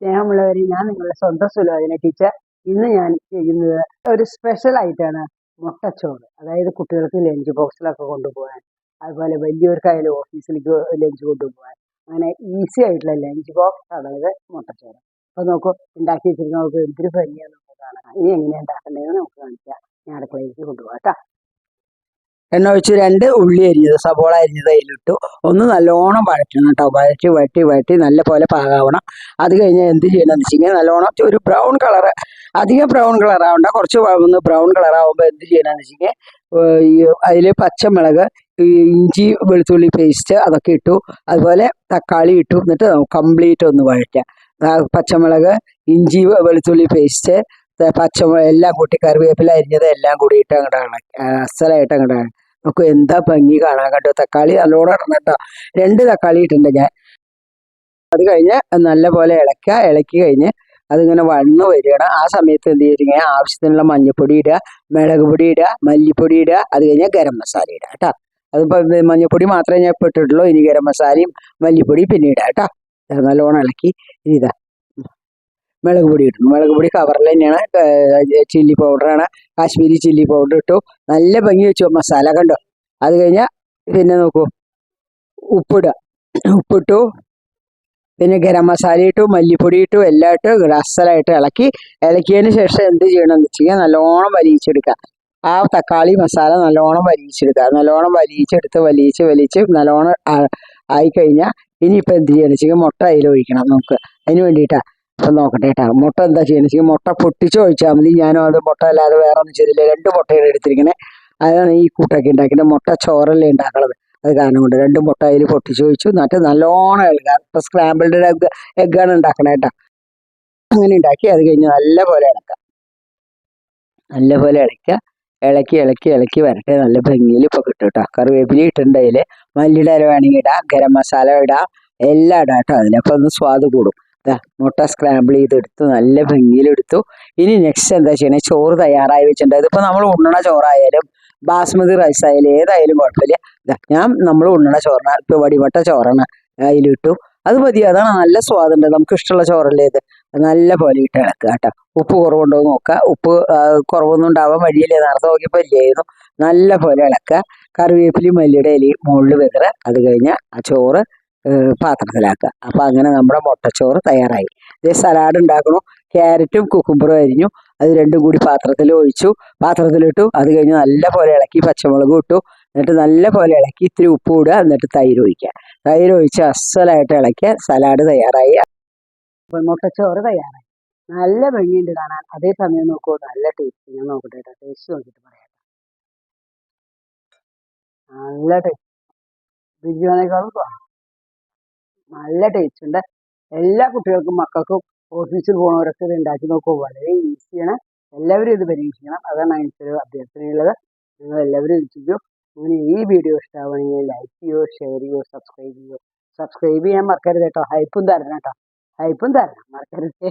സ്നേഹമുള്ളവരെ, ഞാൻ നിങ്ങളുടെ സ്വന്തം സുലോചന ടീച്ചർ. ഇന്ന് ഞാൻ ചെയ്യുന്നത് ഒരു സ്പെഷ്യൽ ആയിട്ടാണ് മുട്ടച്ചോറ്. അതായത് കുട്ടികൾക്ക് ലഞ്ച് ബോക്സിലൊക്കെ കൊണ്ടുപോകാൻ, അതുപോലെ വലിയവർക്കായാലും ഓഫീസിലേക്ക് ലഞ്ച് കൊണ്ടുപോകാൻ, അങ്ങനെ ഈസി ആയിട്ടുള്ള ലഞ്ച് ബോക്സ് ആണ് ഇത് മുട്ടച്ചോറ്. അപ്പോൾ നോക്കൂ, ഉണ്ടാക്കി വെച്ചിട്ട് നമുക്ക് എന്തൊരു ഭംഗിയാണ് നമുക്ക് കാണാം. ഇനി എങ്ങനെയാണ് ഉണ്ടാക്കേണ്ടതെന്ന് നമുക്ക് കാണിക്കാം. ഞാൻ അടുക്കളയിലേക്ക് കൊണ്ടുപോകാം കേട്ടോ. എണ്ണ ഒഴിച്ച് 2 ഉള്ളി അരിഞ്ഞത്, സവോള അരിഞ്ഞത് അതിലിട്ടു. ഒന്ന് നല്ലോണം വഴറ്റണം കേട്ടോ. വഴറ്റി നല്ല പോലെ പാകാവണം. അത് കഴിഞ്ഞാൽ എന്ത് ചെയ്യണമെന്ന് വെച്ച് കഴിഞ്ഞാൽ നല്ലോണം ഒരു ബ്രൗൺ കളർ, അധികം ബ്രൗൺ കളർ ആവണ്ട, കുറച്ച് ഒന്ന് ബ്രൗൺ കളർ ആകുമ്പോൾ എന്ത് ചെയ്യണമെന്ന് വെച്ച് കഴിഞ്ഞാൽ അതിൽ പച്ചമുളക്, ഇഞ്ചി വെളുത്തുള്ളി പേസ്റ്റ് അതൊക്കെ ഇട്ടു. അതുപോലെ തക്കാളി ഇട്ടു. എന്നിട്ട് കംപ്ലീറ്റ് ഒന്ന് വഴറ്റാം. പച്ചമുളക്, ഇഞ്ചി വെളുത്തുള്ളി പേസ്റ്റ്, പച്ചമുളക് എല്ലാം കൂട്ടി, കറിവേപ്പില അരിഞ്ഞത് എല്ലാം കൂടിയിട്ട് അങ്ങോട്ടാണ് അസലായിട്ട് അങ്ങോട്ടാണ്. നമുക്ക് എന്താ ഭംഗി കാണാൻ കേട്ടോ. തക്കാളി നല്ലോണം ഇടണം കേട്ടോ. 2 തക്കാളി ഇട്ടുണ്ട് ഞാൻ. അത് കഴിഞ്ഞ് നല്ല പോലെ ഇളക്കി കഴിഞ്ഞ് അതിങ്ങനെ വണ്ണ് വരികയാണ്. ആ സമയത്ത് എന്ത് ചെയ്തിങ്ങനെ ആവശ്യത്തിനുള്ള മഞ്ഞൾപ്പൊടി ഇടുക, മുളക് പൊടി ഇടുക, മല്ലിപ്പൊടി ഇടുക. അത് കഴിഞ്ഞാൽ ഗരം മസാല ഇടുക കേട്ടോ. അതിപ്പോൾ മഞ്ഞൾപ്പൊടി മാത്രമേ ഞാൻ ഇപ്പോൾ ഇട്ടിട്ടുള്ളൂ. ഇനി ഗരം മസാലയും മല്ലിപ്പൊടി പിന്നെ ഇടുക കേട്ടോ. നല്ലോണം ഇളക്കി ഇതാ മുളക് പൊടി ഇട്ടു. മുളക് പൊടി കവറിൽ തന്നെയാണ്. ചില്ലി പൗഡറാണ്, കാശ്മീരി ചില്ലി പൗഡർ ഇട്ടു. നല്ല ഭംഗി വെച്ചു മസാല കണ്ടോ. അത് കഴിഞ്ഞാൽ പിന്നെ നോക്കൂ, ഉപ്പിട്ടു, പിന്നെ ഗരം മസാല ഇട്ടു, മല്ലിപ്പൊടി ഇട്ടു, എല്ലാം ഇട്ട് അസലായിട്ട് ഇളക്കിയതിന് ശേഷം എന്ത് ചെയ്യണമെന്ന് വെച്ച് കഴിഞ്ഞാൽ നല്ലോണം വലിയിച്ചെടുക്കുക. ആ തക്കാളി മസാല നല്ലോണം വലിയിച്ചെടുക്കുക. നല്ലോണം വലിച്ച് നല്ലോണം ആയിക്കഴിഞ്ഞാൽ ഇനിയിപ്പോൾ എന്ത് ചെയ്യണമെന്ന് വെച്ച് കഴിഞ്ഞാൽ മുട്ട അതിൽ ഒഴിക്കണം നമുക്ക്. അതിന് വേണ്ടിയിട്ടാണ്. അപ്പം നോക്കട്ടെ കേട്ടോ. മുട്ട എന്താ ചെയ്യുന്നത് വെച്ചാൽ മുട്ട പൊട്ടിച്ച് ഒഴിച്ചാൽ മതി. ഞാനും അത് മുട്ട അല്ലാതെ വേറെ ഒന്നും ചെയ്തില്ല. 2 മുട്ടയാണ് എടുത്തിരിക്കുന്നത്. അതാണ് ഈ കൂട്ടൊക്കെ ഉണ്ടാക്കിയിട്ട് മുട്ട ചോറല്ലേ ഉണ്ടാക്കുന്നത്. അത് കാരണം കൊണ്ട് 2 മുട്ട അതിൽ പൊട്ടിച്ച് ഒഴിച്ചു. എന്നിട്ട് നല്ലോണം ഇളകുക. ഇപ്പോൾ സ്ക്രാമ്പിൾഡ് എഗ്ഗാണ് ഉണ്ടാക്കണേ കേട്ടോ. അങ്ങനെ ഉണ്ടാക്കി അത് കഴിഞ്ഞ് നല്ല പോലെ ഇളക്കുക. ഇളക്കി വരട്ടെ. നല്ല ഭംഗിയിൽ ഇപ്പോൾ കിട്ടും കേട്ടോ. കറിവേപ്പില ഇട്ടിട്ടുണ്ട് അതിൽ. മല്ലിയുടെ ഇല വേണമെങ്കിൽ ഇടാം, ഗരം മസാല ഇടാം, എല്ലാം ഇടാം കേട്ടോ അതിൽ. അപ്പോൾ ഒന്ന് സ്വാദ് കൂടും. മുട്ട സ്ക്രാമ്പിൾ ചെയ്തെടുത്തു, നല്ല ഭംഗിയിലെടുത്തു. ഇനി നെക്സ്റ്റ് എന്താ ചെയ്യണേ, ചോറ് തയ്യാറായി വെച്ചിട്ടുണ്ട്. ഇതിപ്പോൾ നമ്മൾ ഉണ്ണണ ചോറായാലും ബാസ്മതി റൈസ് ആയാലും ഏതായാലും കുഴപ്പമില്ല. നമ്മൾ ഉണ്ണണ ചോറിന് ഇപ്പോൾ വടിവട്ട ചോറാണ് അതിലിട്ടു. അത് മതി. അതാണ് നല്ല സ്വാദുണ്ട്. നമുക്ക് ഇഷ്ടമുള്ള ചോറല്ലേ ഇത്. നല്ല പോലെ ഇട്ട് ഇളക്കുക കേട്ടോ. ഉപ്പ് കുറവുണ്ടോ എന്ന് നോക്കുക. ഉപ്പ് കുറവൊന്നും ഉണ്ടാവാൻ വഴിയില്ലേ, നേരത്തെ നോക്കിയപ്പോൾ ഇല്ലായിരുന്നു. നല്ല പോലെ ഇളക്കുക. കറിവേപ്പിലയും മല്ലിയുടെ ഇലയും മുകളിൽ വെക്കുക. അത് കഴിഞ്ഞാൽ ആ ചോറ് പാത്രത്തിലാക്കുക. അപ്പോൾ അങ്ങനെ നമ്മുടെ മുട്ടച്ചോറ് തയ്യാറായി. ഇതേ സലാഡ് ഉണ്ടാക്കണു. ക്യാരറ്റും കുക്കുംബറും അരിഞ്ഞു. അത് 2 കൂടി പാത്രത്തിലിട്ടു. അത് കഴിഞ്ഞ് നല്ല പോലെ ഇളക്കി, പച്ചമുളകും ഇട്ടു. എന്നിട്ട് നല്ല പോലെ ഇളക്കി, ഇത്തിരി ഉപ്പ് ഇടുക. എന്നിട്ട് തൈര് ഒഴിച്ച് അസലായിട്ട് ഇളക്കിയ സലാഡ് തയ്യാറായി. അപ്പോൾ മുട്ടച്ചോറ് തയ്യാറായി. നല്ല ഭംഗിയുണ്ട് കാണാൻ. അതേസമയം നോക്കൂ, നല്ല ടേസ്റ്റ്. ഞാൻ നോക്കട്ടെ കേട്ടോ. ടേസ്റ്റ് നോക്കിയിട്ട് പറയാം. നല്ല ടേസ്റ്റ്. ബിരിയാണിക്കാളും നല്ല ടേസ്റ്റ് ഉണ്ട്. എല്ലാ കുട്ടികൾക്കും, മക്കൾക്കും, ഓഫീസിൽ പോകുന്നവരൊക്കെ ഇത് ഉണ്ടാക്കി നോക്കുക. വളരെ ഈസിയാണ്. എല്ലാവരും ഇത് പരീക്ഷിക്കണം. അതാണ് എനിക്കൊരു അഭ്യർത്ഥനയുള്ളത്. നിങ്ങൾ എല്ലാവരും ഇരിക്കും. അങ്ങനെ ഈ വീഡിയോ ഇഷ്ടമാവുകയാണെങ്കിൽ ലൈക്ക് ചെയ്യൂ, ഷെയർ ചെയ്യൂ, സബ്സ്ക്രൈബ് ചെയ്യാൻ മറക്കരുത് കേട്ടോ. ഹൈപ്പും തരണം മറക്കരുത്.